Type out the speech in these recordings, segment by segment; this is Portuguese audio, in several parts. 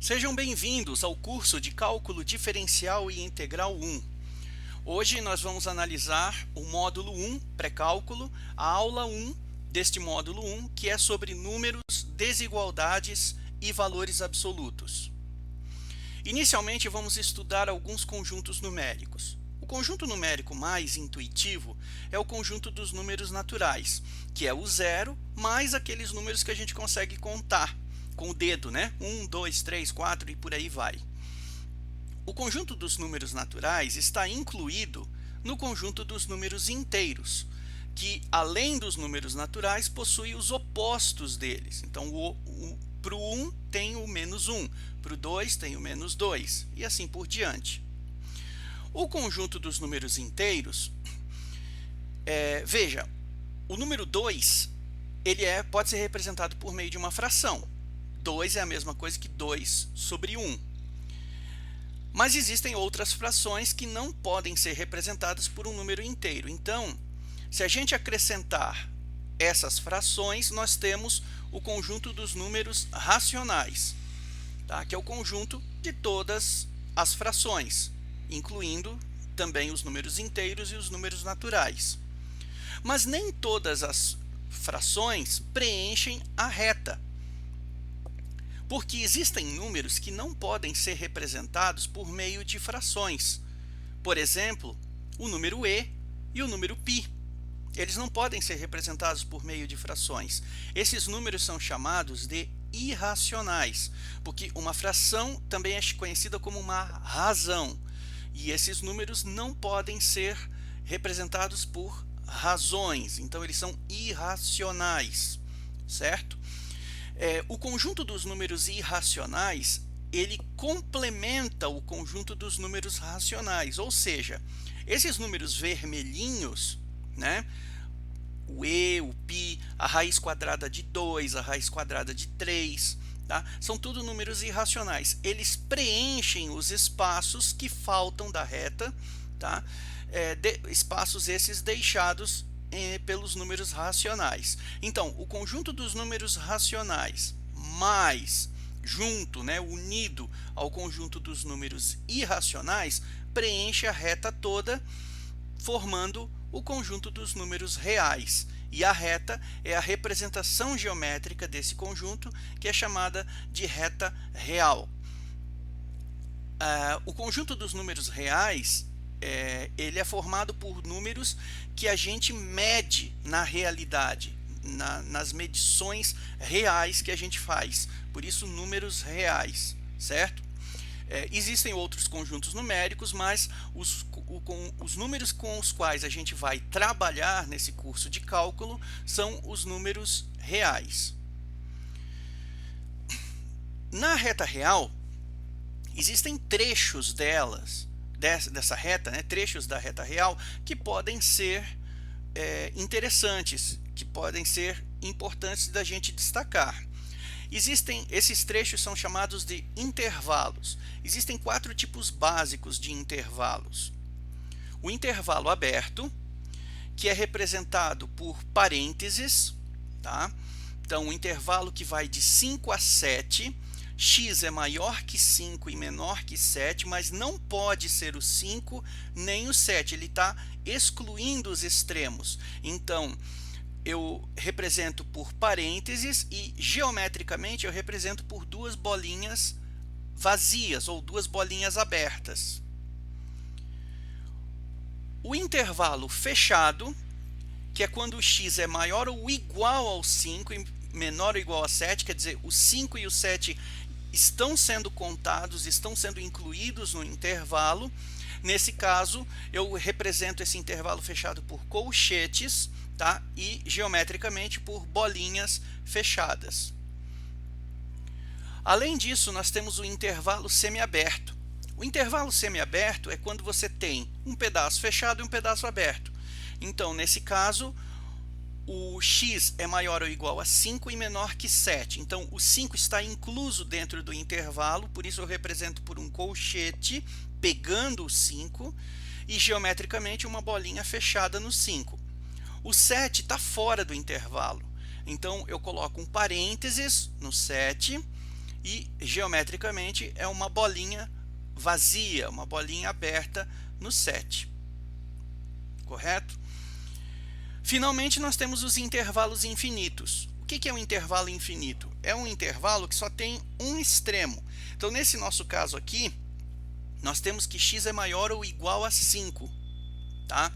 Sejam bem-vindos ao curso de Cálculo Diferencial e Integral 1. Hoje nós vamos analisar o módulo 1, pré-cálculo, a aula 1 deste módulo 1, que é sobre números, desigualdades e valores absolutos. Inicialmente vamos estudar alguns conjuntos numéricos. O conjunto numérico mais intuitivo é o conjunto dos números naturais, que é o zero mais aqueles números que a gente consegue contar com o dedo, né? 1, 2, 3, 4 e por aí vai. O conjunto dos números naturais está incluído no conjunto dos números inteiros, que além dos números naturais possui os opostos deles. Então, para o 1 tem o menos 1, para o 2 tem o menos 2 e assim por diante. O conjunto dos números inteiros, veja, o número 2 pode ser representado por meio de uma fração. 2 é a mesma coisa que 2 sobre 1. Mas existem outras frações que não podem ser representadas por um número inteiro. Então, se a gente acrescentar essas frações, nós temos o conjunto dos números racionais, tá? Que é o conjunto de todas as frações, incluindo também os números inteiros e os números naturais. Mas nem todas as frações preenchem a reta, porque existem números que não podem ser representados por meio de frações. Por exemplo, o número e o número π. Eles não podem ser representados por meio de frações. Esses números são chamados de irracionais, porque uma fração também é conhecida como uma razão. E esses números não podem ser representados por razões, então eles são irracionais, certo? O conjunto dos números irracionais, ele complementa o conjunto dos números racionais, ou seja, esses números vermelhinhos, né, o e, o π, a raiz quadrada de 2, a raiz quadrada de 3, tá? São tudo números irracionais. Eles preenchem os espaços que faltam da reta, tá? Espaços esses deixados pelos números racionais. Então, o conjunto dos números racionais mais junto, né, unido ao conjunto dos números irracionais, preenche a reta toda, formando o conjunto dos números reais. E a reta é a representação geométrica desse conjunto, que é chamada de reta real. O conjunto dos números reais ele é formado por números que a gente mede na realidade, nas medições reais que a gente faz. Por isso, números reais, certo? Existem outros conjuntos numéricos, mas os números com os quais a gente vai trabalhar nesse curso de cálculo são os números reais. Na reta real, existem trechos dessa reta, né, trechos da reta real, que podem ser interessantes, que podem ser importantes da gente destacar. Esses trechos são chamados de intervalos. Existem 4 tipos básicos de intervalos. O intervalo aberto, que é representado por parênteses, tá? Então, o intervalo que vai de 5 a 7, x é maior que 5 e menor que 7, mas não pode ser o 5 nem o 7, ele está excluindo os extremos. Então, eu represento por parênteses e, geometricamente, eu represento por duas bolinhas vazias ou duas bolinhas abertas. O intervalo fechado, que é quando o x é maior ou igual ao 5 e menor ou igual a 7, quer dizer, o 5 e o 7 estão sendo contados, estão sendo incluídos no intervalo. Nesse caso, eu represento esse intervalo fechado por colchetes, tá? E geometricamente por bolinhas fechadas. Além disso, nós temos o intervalo semiaberto. O intervalo semiaberto é quando você tem um pedaço fechado e um pedaço aberto. Então, nesse caso, o x é maior ou igual a 5 e menor que 7. Então, o 5 está incluso dentro do intervalo, por isso eu represento por um colchete, pegando o 5, e geometricamente uma bolinha fechada no 5. O 7 está fora do intervalo, então eu coloco um parênteses no 7 e geometricamente é uma bolinha vazia, uma bolinha aberta no 7. Correto? Finalmente, nós temos os intervalos infinitos. O que é um intervalo infinito? É um intervalo que só tem um extremo. Então, nesse nosso caso aqui, nós temos que x é maior ou igual a 5. Tá?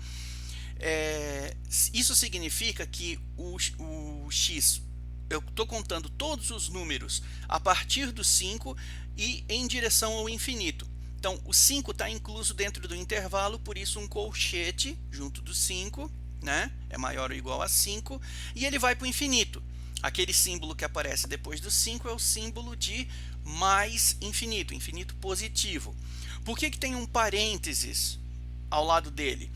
Isso significa que o x, eu estou contando todos os números a partir do 5 e em direção ao infinito. Então, o 5 está incluso dentro do intervalo, por isso um colchete junto do 5, né? É maior ou igual a 5, e ele vai para o infinito. Aquele símbolo que aparece depois do 5 é o símbolo de mais infinito, infinito positivo. Por que tem um parênteses ao lado dele?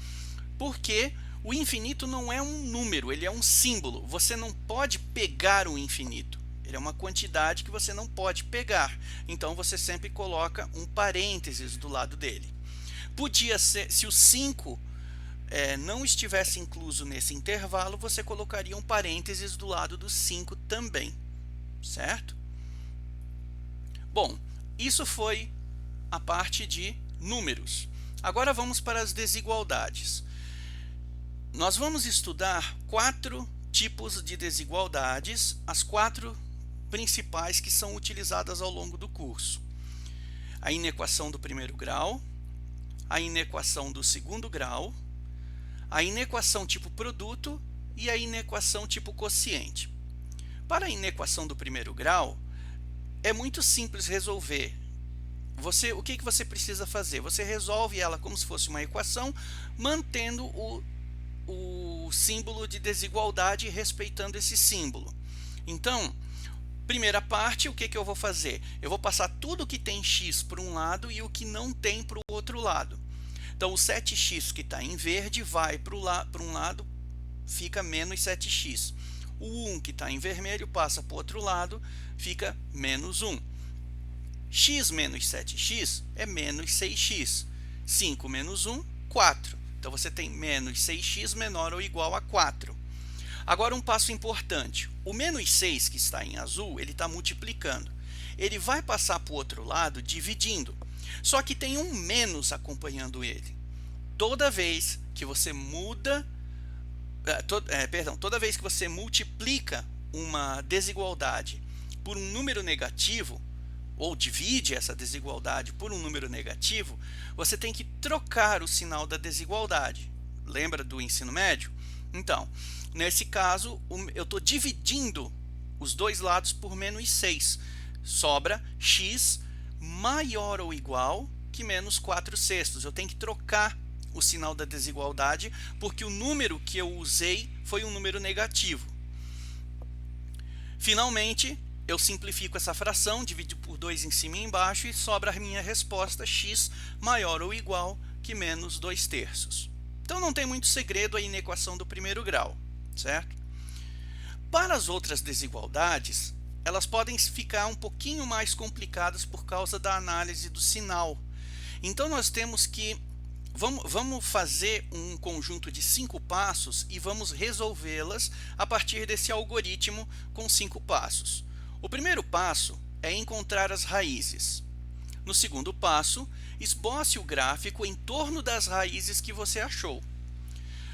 Porque o infinito não é um número, ele é um símbolo. Você não pode pegar o infinito. Ele é uma quantidade que você não pode pegar. Então, você sempre coloca um parênteses do lado dele. Podia ser, se o 5 não estivesse incluso nesse intervalo, você colocaria um parênteses do lado do 5 também, certo? Bom, isso foi a parte de números. Agora vamos para as desigualdades. Nós vamos estudar 4 tipos de desigualdades, as 4 principais que são utilizadas ao longo do curso. A inequação do primeiro grau, a inequação do segundo grau, a inequação tipo produto e a inequação tipo quociente. Para a inequação do primeiro grau, é muito simples resolver. O que você precisa fazer? Você resolve ela como se fosse uma equação, mantendo o símbolo de desigualdade e respeitando esse símbolo. Então, primeira parte, o que eu vou fazer? Eu vou passar tudo que tem x para um lado e o que não tem para o outro lado. Então, o 7x que está em verde vai para um lado, fica menos 7x. O 1 que está em vermelho passa para o outro lado, fica menos 1. X menos 7x é menos 6x. 5 menos 1, 4. Então, você tem menos 6x menor ou igual a 4. Agora, um passo importante. O menos 6 que está em azul, ele está multiplicando. Ele vai passar para o outro lado dividindo. Só que tem um menos acompanhando ele. Toda vez que você toda vez que você multiplica uma desigualdade por um número negativo, ou divide essa desigualdade por um número negativo, você tem que trocar o sinal da desigualdade. Lembra do ensino médio? Então, nesse caso, eu estou dividindo os dois lados por menos 6. Sobra x maior ou igual que menos 4/6. Eu tenho que trocar o sinal da desigualdade, porque o número que eu usei foi um número negativo. Finalmente, eu simplifico essa fração, divido por 2 em cima e embaixo e sobra a minha resposta, x maior ou igual que menos 2/3. Então, não tem muito segredo a inequação do primeiro grau, certo? Para as outras desigualdades, elas podem ficar um pouquinho mais complicadas por causa da análise do sinal. Então, nós temos que vamos fazer um conjunto de 5 passos e vamos resolvê-las a partir desse algoritmo com 5 passos. O primeiro passo é encontrar as raízes. No segundo passo, esboce o gráfico em torno das raízes que você achou.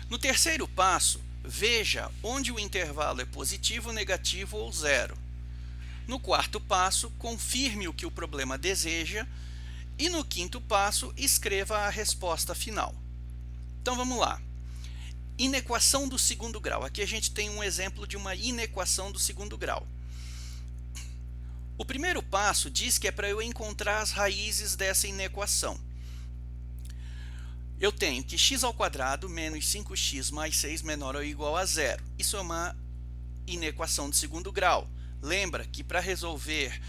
No terceiro passo, veja onde o intervalo é positivo, negativo ou zero. No quarto passo, confirme o que o problema deseja. E no quinto passo, escreva a resposta final. Então, vamos lá. Inequação do segundo grau. Aqui a gente tem um exemplo de uma inequação do segundo grau. O primeiro passo diz que é para eu encontrar as raízes dessa inequação. Eu tenho que x² menos 5x mais 6 menor ou igual a zero. Isso é uma inequação de segundo grau. Lembra que para resolver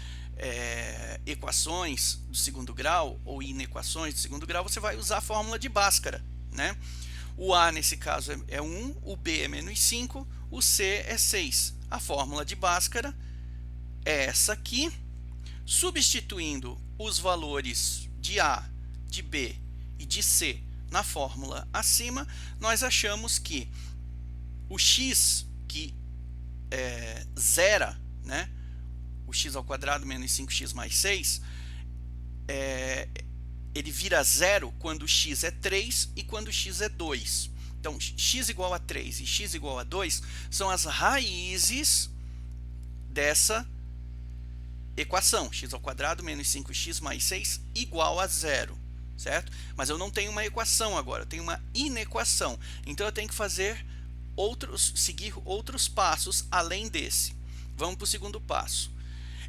equações do segundo grau ou inequações do segundo grau, você vai usar a fórmula de Bhaskara, né? O A, nesse caso, é 1, o B é menos 5, o C é 6. A fórmula de Bhaskara é essa aqui. Substituindo os valores de A, de B e de C na fórmula acima, nós achamos que o x que zera, né, o x ao quadrado menos 5x mais 6, ele vira zero quando x é 3 e quando x é 2. Então, x igual a 3 e x igual a 2 são as raízes dessa equação, x ao quadrado menos 5x mais 6 igual a zero, certo? Mas eu não tenho uma equação agora, eu tenho uma inequação. Então, eu tenho que seguir outros passos além desse. Vamos para o segundo passo.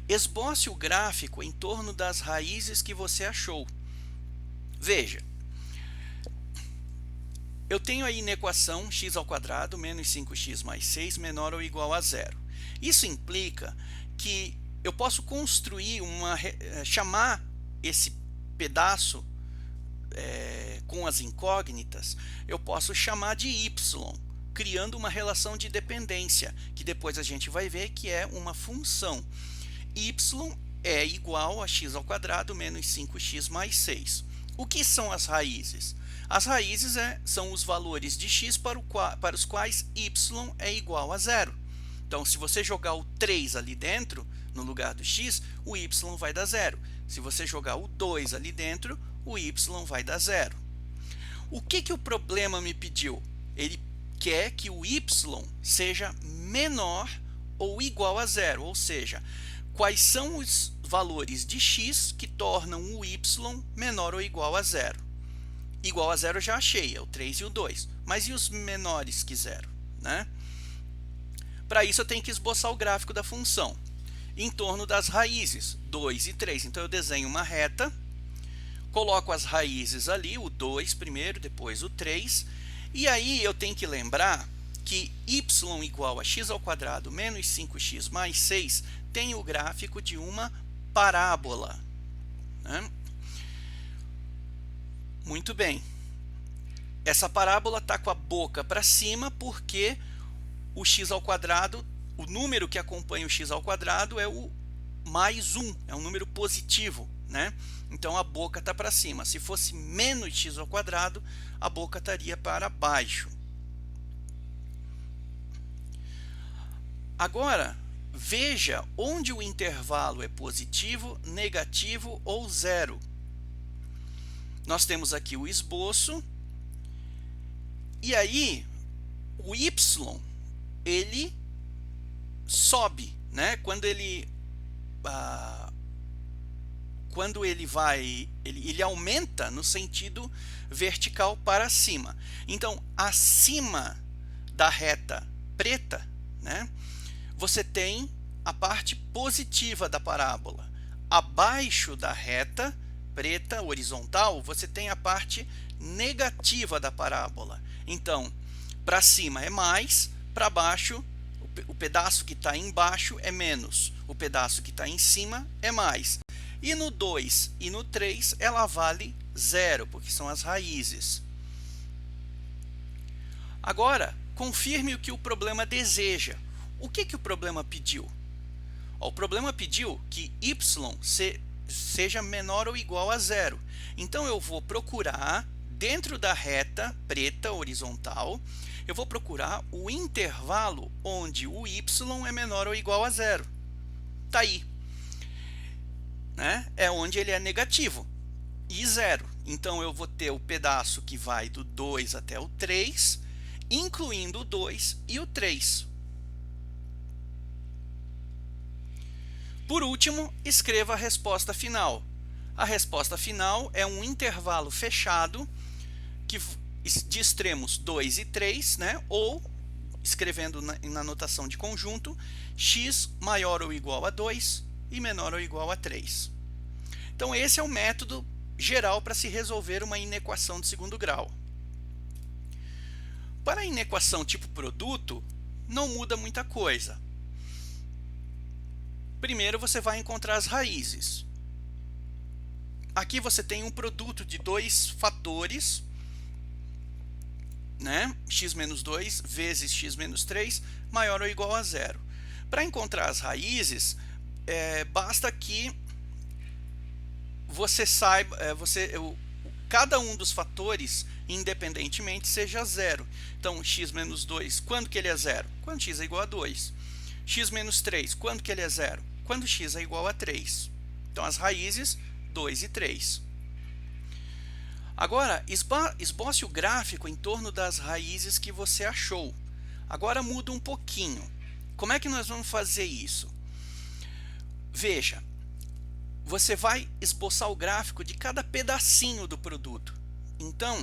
Esboce o gráfico em torno das raízes que você achou. Veja, eu tenho aí na equação x ao quadrado menos 5x mais 6 menor ou igual a zero. Isso implica que eu posso construir chamar esse pedaço com as incógnitas, eu posso chamar de y, criando uma relação de dependência, que depois a gente vai ver que é uma função. Y é igual a x ao quadrado menos 5x mais 6. O que são as raízes? As raízes são os valores de x para os quais y é igual a zero. Então, se você jogar o 3 ali dentro, no lugar do x, o y vai dar zero. Se você jogar o 2 ali dentro, o y vai dar zero. O que o problema me pediu? Ele quer que o y seja menor ou igual a zero, ou seja, quais são os valores de x que tornam o y menor ou igual a zero? Igual a zero eu já achei, é o 3 e o 2. Mas e os menores que zero, né? Para isso eu tenho que esboçar o gráfico da função em torno das raízes 2 e 3. Então eu desenho uma reta, coloco as raízes ali, o 2 primeiro, depois o 3. E aí eu tenho que lembrar que y igual a x ao quadrado menos 5x mais 6 tem o gráfico de uma parábola, né? Muito bem. Essa parábola está com a boca para cima porque o x ao quadrado, o número que acompanha o x ao quadrado é o mais 1, é um número positivo, né? Então a boca está para cima. Se fosse menos x ao quadrado, a boca estaria para baixo. Agora, veja onde o intervalo é positivo, negativo ou zero. Nós temos aqui o esboço, e aí o y, ele sobe, né? Quando ele aumenta no sentido vertical para cima. Então, acima da reta preta, né, você tem a parte positiva da parábola. Abaixo da reta preta horizontal, você tem a parte negativa da parábola. Então, para cima é mais, para baixo, o pedaço que está embaixo é menos, o pedaço que está em cima é mais. E no 2 e no 3, ela vale zero, porque são as raízes. Agora, confirme o que o problema deseja. O que o problema pediu? O problema pediu que y seja menor ou igual a zero. Então, eu vou procurar, dentro da reta preta horizontal, eu vou procurar o intervalo onde o y é menor ou igual a zero. Está aí, né? É onde ele é negativo e zero. Então, eu vou ter o pedaço que vai do 2 até o 3, incluindo o 2 e o 3. Por último, escreva a resposta final. A resposta final é um intervalo fechado de extremos 2 e 3, né? Ou, escrevendo na notação de conjunto, x maior ou igual a 2 e menor ou igual a 3. Então, esse é o método geral para se resolver uma inequação de segundo grau. Para a inequação tipo produto, não muda muita coisa. Primeiro, você vai encontrar as raízes. Aqui você tem um produto de dois fatores, né? x menos 2 vezes x menos 3 maior ou igual a zero. Para encontrar as raízes, basta que você saiba, cada um dos fatores, independentemente, seja zero. Então, x menos 2, quando que ele é zero? Quando x é igual a 2. X menos 3, quando que ele é zero? quando x é igual a 3. Então, as raízes 2 e 3. Agora, esboce o gráfico em torno das raízes que você achou. Agora muda um pouquinho. Como é que nós vamos fazer isso? Veja, você vai esboçar o gráfico de cada pedacinho do produto. Então,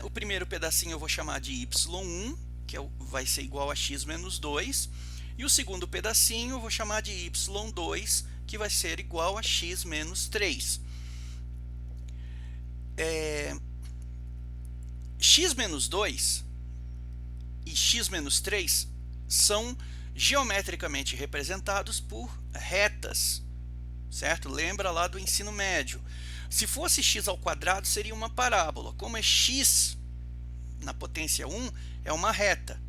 o primeiro pedacinho eu vou chamar de y1, que vai ser igual a x menos 2. E o segundo pedacinho eu vou chamar de y2, que vai ser igual a x menos 3. X menos 2 e x menos 3 são geometricamente representados por retas, certo? Lembra lá do ensino médio. Se fosse x ao quadrado, seria uma parábola. Como é x na potência 1, é uma reta,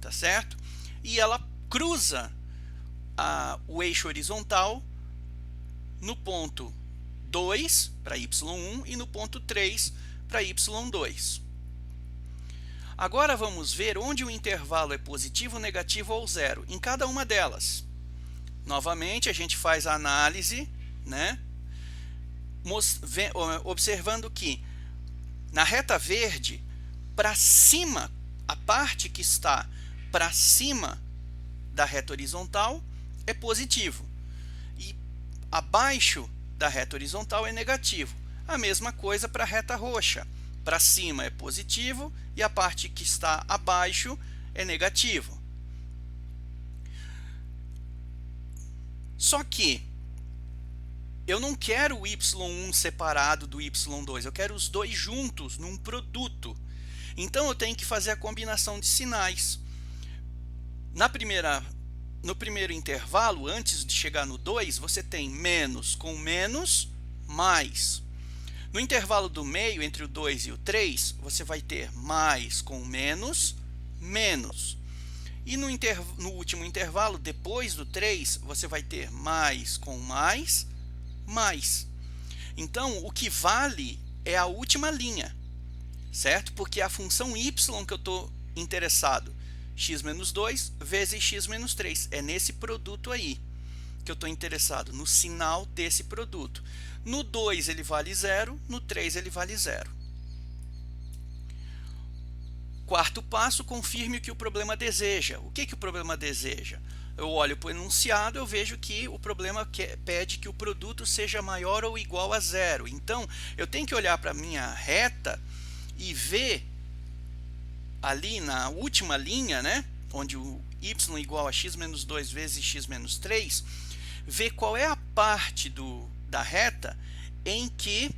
tá certo? E ela cruza o eixo horizontal no ponto 2 para y1 e no ponto 3 para y2. Agora vamos ver onde o intervalo é positivo, negativo ou zero em cada uma delas. Novamente, a gente faz a análise, né? Observando que na reta verde, para cima, a parte que está para cima da reta horizontal é positivo e abaixo da reta horizontal é negativo. A mesma coisa para a reta roxa. Para cima é positivo e a parte que está abaixo é negativo. Só que eu não quero o y1 separado do y2, eu quero os dois juntos num produto. Então eu tenho que fazer a combinação de sinais. No primeiro intervalo, antes de chegar no 2, você tem menos com menos, mais. No intervalo do meio, entre o 2 e o 3, você vai ter mais com menos, menos. E no último intervalo, depois do 3, você vai ter mais com mais, mais. Então, o que vale é a última linha, certo? Porque é a função y que eu estou interessado, x menos 2 vezes x menos 3. É nesse produto aí que eu estou interessado, no sinal desse produto. No 2 ele vale 0, no 3 ele vale 0. Quarto passo, confirme o que o problema deseja. O que o problema deseja? Eu olho para o enunciado, eu vejo que o problema pede que o produto seja maior ou igual a 0. Então, eu tenho que olhar para a minha reta e ver ali na última linha, né, onde o y igual a x menos 2 vezes x menos 3, ver qual é a parte da reta em que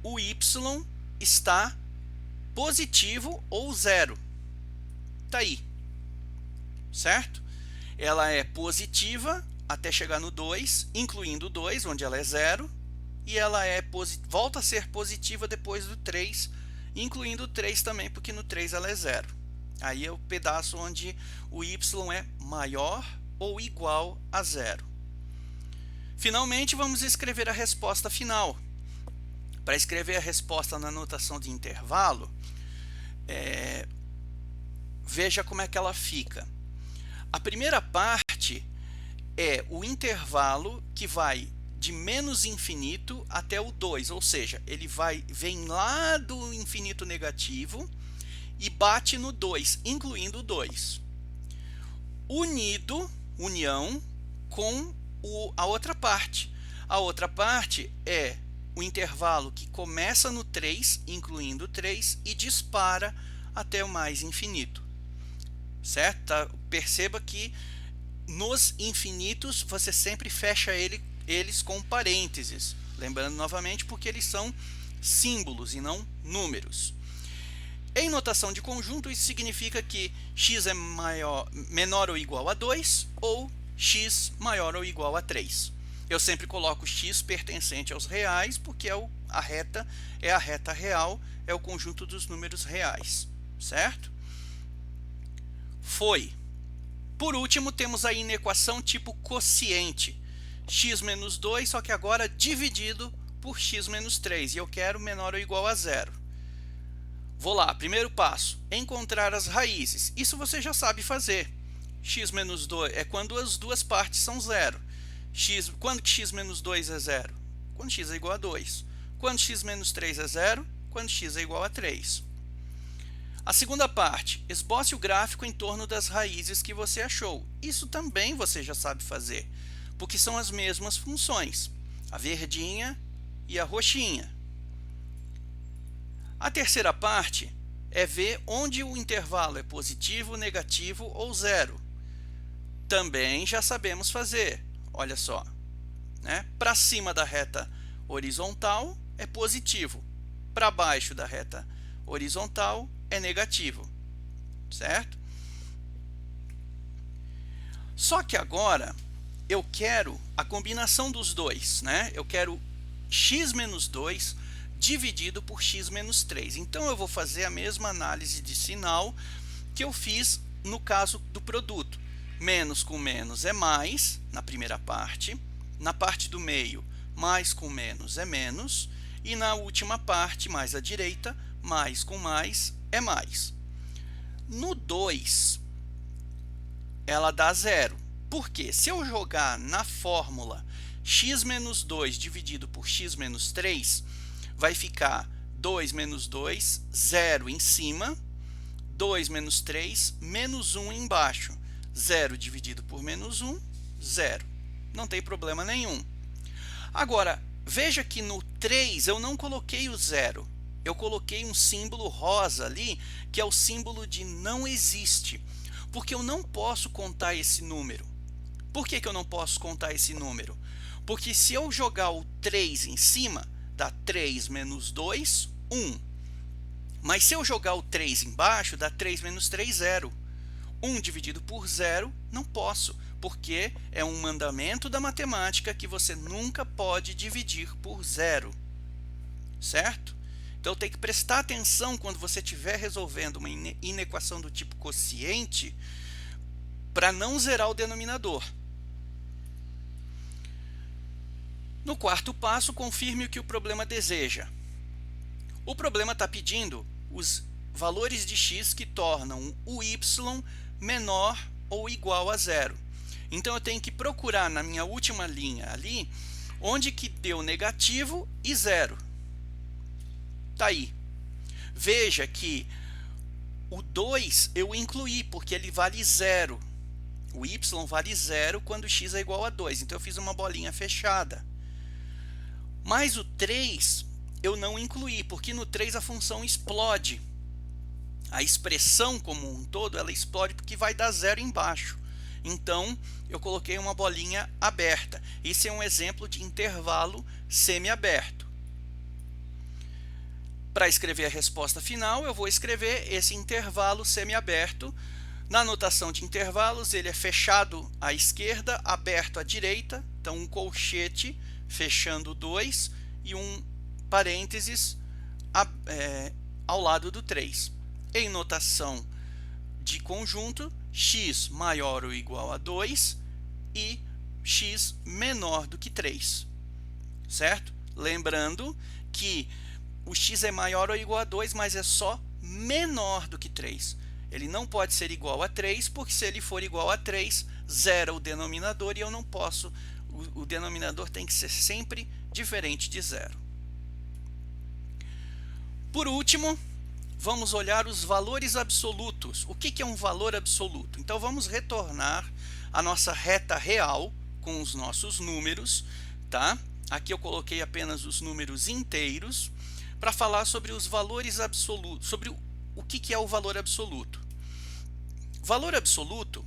o y está positivo ou zero. Está aí, certo? Ela é positiva até chegar no 2, incluindo o 2, onde ela é zero, e ela volta a ser positiva depois do 3, incluindo o 3 também, porque no 3 ela é zero. Aí é o pedaço onde o y é maior ou igual a zero. Finalmente, vamos escrever a resposta final. Para escrever a resposta na notação de intervalo, veja como é que ela fica. A primeira parte é o intervalo que vai de menos infinito até o 2, ou seja, ele vem lá do infinito negativo e bate no 2, incluindo o 2. União com a outra parte. A outra parte é o intervalo que começa no 3, incluindo o 3, e dispara até o mais infinito. Certo? Perceba que nos infinitos você sempre fecha eles com parênteses. Lembrando novamente porque eles são símbolos e não números. Em notação de conjunto, isso significa que x é menor ou igual a 2 ou x maior ou igual a 3. Eu sempre coloco x pertencente aos reais porque a reta é a reta real, é o conjunto dos números reais, certo? Foi. Por último, temos a inequação tipo quociente, x menos 2, só que agora dividido por x menos 3, e eu quero menor ou igual a zero. Vou lá, primeiro passo, encontrar as raízes. Isso você já sabe fazer. x menos 2 é quando as duas partes são zero. Quando que x menos 2 é zero? Quando x é igual a 2. Quando x menos 3 é zero? Quando x é igual a 3. A segunda parte, esboce o gráfico em torno das raízes que você achou. Isso também você já sabe fazer, porque são as mesmas funções, a verdinha e a roxinha. A terceira parte é ver onde o intervalo é positivo, negativo ou zero. Também já sabemos fazer. Olha só, né? Para cima da reta horizontal é positivo, para baixo da reta horizontal é negativo, certo? Só que agora eu quero a combinação dos dois, né? Eu quero x menos 2 dividido por x menos 3. Então eu vou fazer a mesma análise de sinal que eu fiz no caso do produto. Menos com menos é mais, na primeira parte. Na parte do meio, mais com menos é menos. E na última parte, mais à direita, mais com mais é mais. No 2, ela dá zero. Por quê? Se eu jogar na fórmula x menos 2 dividido por x menos 3, vai ficar 2 menos 2, 0 em cima, 2 menos 3, menos 1 embaixo. 0 dividido por menos 1, 0. Não tem problema nenhum. Agora, veja que no 3 eu não coloquei o zero. Eu coloquei um símbolo rosa ali, que é o símbolo de não existe. Porque eu não posso contar esse número. Por que eu não posso contar esse número? Porque se eu jogar o 3 em cima, dá 3 menos 2, 1. Mas se eu jogar o 3 embaixo, dá 3 menos 3, 0. 1 dividido por 0, não posso, porque é um mandamento da matemática que você nunca pode dividir por 0. Certo? Então tem que prestar atenção quando você estiver resolvendo uma inequação do tipo quociente para não zerar o denominador. No quarto passo, confirme o que o problema deseja. O problema está pedindo os valores de x que tornam o y menor ou igual a zero. Então eu tenho que procurar na minha última linha ali onde que deu negativo e zero. Tá aí. Veja que o 2 eu incluí porque ele vale zero. O y vale zero quando x é igual a 2. Então eu fiz uma bolinha fechada. Mas o 3 eu não incluí, porque no 3 a função explode. A expressão como um todo, ela explode porque vai dar zero embaixo. Então, eu coloquei uma bolinha aberta. Esse é um exemplo de intervalo semiaberto. Para escrever a resposta final, eu vou escrever esse intervalo semiaberto. Na notação de intervalos, ele é fechado à esquerda, aberto à direita. Então, um colchete fechando 2 e um parênteses ao lado do 3. Em notação de conjunto, x maior ou igual a 2 e x menor do que 3. Certo? Lembrando que o x é maior ou igual a 2, mas é só menor do que 3. Ele não pode ser igual a 3, porque se ele for igual a 3, zera o denominador e eu não posso. O denominador tem que ser sempre diferente de zero. Por último, vamos olhar os valores absolutos. O que é um valor absoluto? Então, vamos retornar à nossa reta real com os nossos números. Tá? Aqui eu coloquei apenas os números inteiros para falar sobre os valores absolutos, sobre o que é o valor absoluto. Valor absoluto,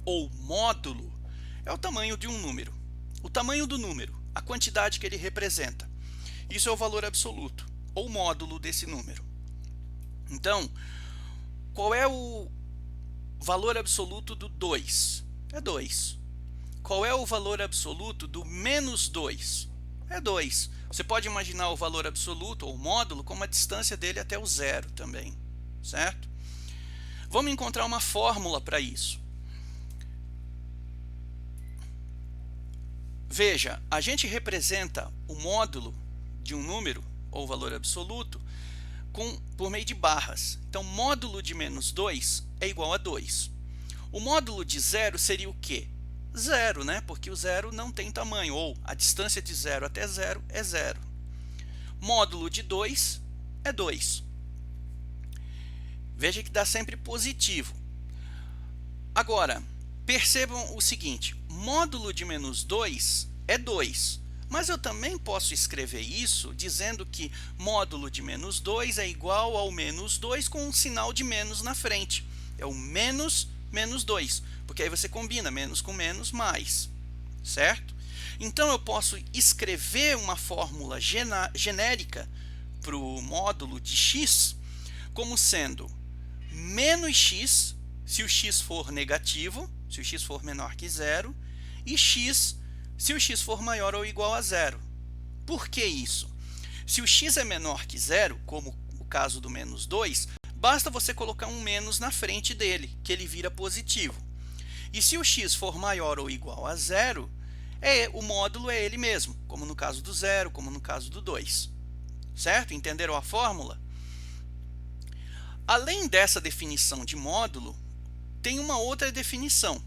ou módulo, é o tamanho de um número. O tamanho do número, a quantidade que ele representa. Isso é o valor absoluto, ou módulo desse número. Então, qual é o valor absoluto do 2? É 2. Qual é o valor absoluto do menos 2? É 2. Você pode imaginar o valor absoluto, ou módulo, como a distância dele até o zero também. Certo? Vamos encontrar uma fórmula para isso. Veja, a gente representa o módulo de um número, ou valor absoluto, por meio de barras. Então, módulo de menos 2 é igual a 2. O módulo de zero seria o quê? Zero, né? Porque o zero não tem tamanho, ou a distância de 0 até 0 é 0. Módulo de 2 é 2. Veja que dá sempre positivo. Agora, percebam o seguinte, módulo de menos 2 é 2. Mas eu também posso escrever isso dizendo que módulo de menos 2 é igual ao menos 2 com um sinal de menos na frente. É o menos 2, porque aí você combina menos com menos, mais, certo? Então, eu posso escrever uma fórmula genérica para o módulo de x como sendo menos x, se o x for negativo, se o x for menor que zero, e x, se o x for maior ou igual a zero. Por que isso? Se o x é menor que zero, como o caso do menos 2, basta você colocar um menos na frente dele, que ele vira positivo. E se o x for maior ou igual a zero, o módulo é ele mesmo, como no caso do zero, como no caso do 2. Certo? Entenderam a fórmula? Além dessa definição de módulo, tem uma outra definição.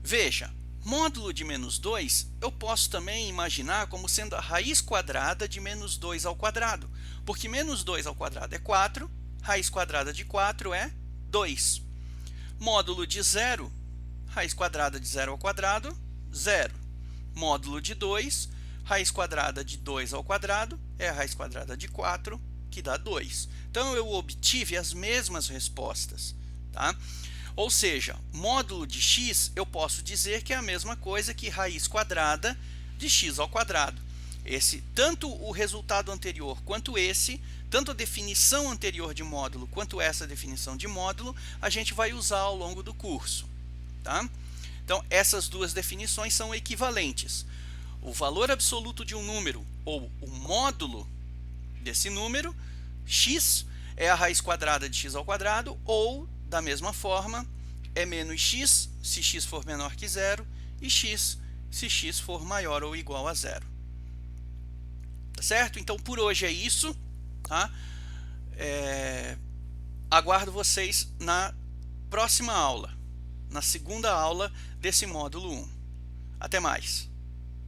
Veja, módulo de menos 2, eu posso também imaginar como sendo a raiz quadrada de menos 2 ao quadrado, porque menos 2 ao quadrado é 4, raiz quadrada de 4 é 2. Módulo de 0, raiz quadrada de 0 ao quadrado, 0. Módulo de 2, raiz quadrada de 2 ao quadrado é a raiz quadrada de 4, que dá 2. Então, eu obtive as mesmas respostas, tá? Ou seja, módulo de x, eu posso dizer que é a mesma coisa que raiz quadrada de x ao quadrado. Tanto o resultado anterior quanto tanto a definição anterior de módulo quanto essa definição de módulo, a gente vai usar ao longo do curso, tá? Então, essas duas definições são equivalentes. O valor absoluto de um número, ou o módulo desse número, x, é a raiz quadrada de x ao quadrado, ou, da mesma forma, é menos x, se x for menor que zero, e x, se x for maior ou igual a zero. Tá certo? Então, por hoje é isso. Tá? Aguardo vocês na próxima aula, na segunda aula desse módulo 1. Até mais!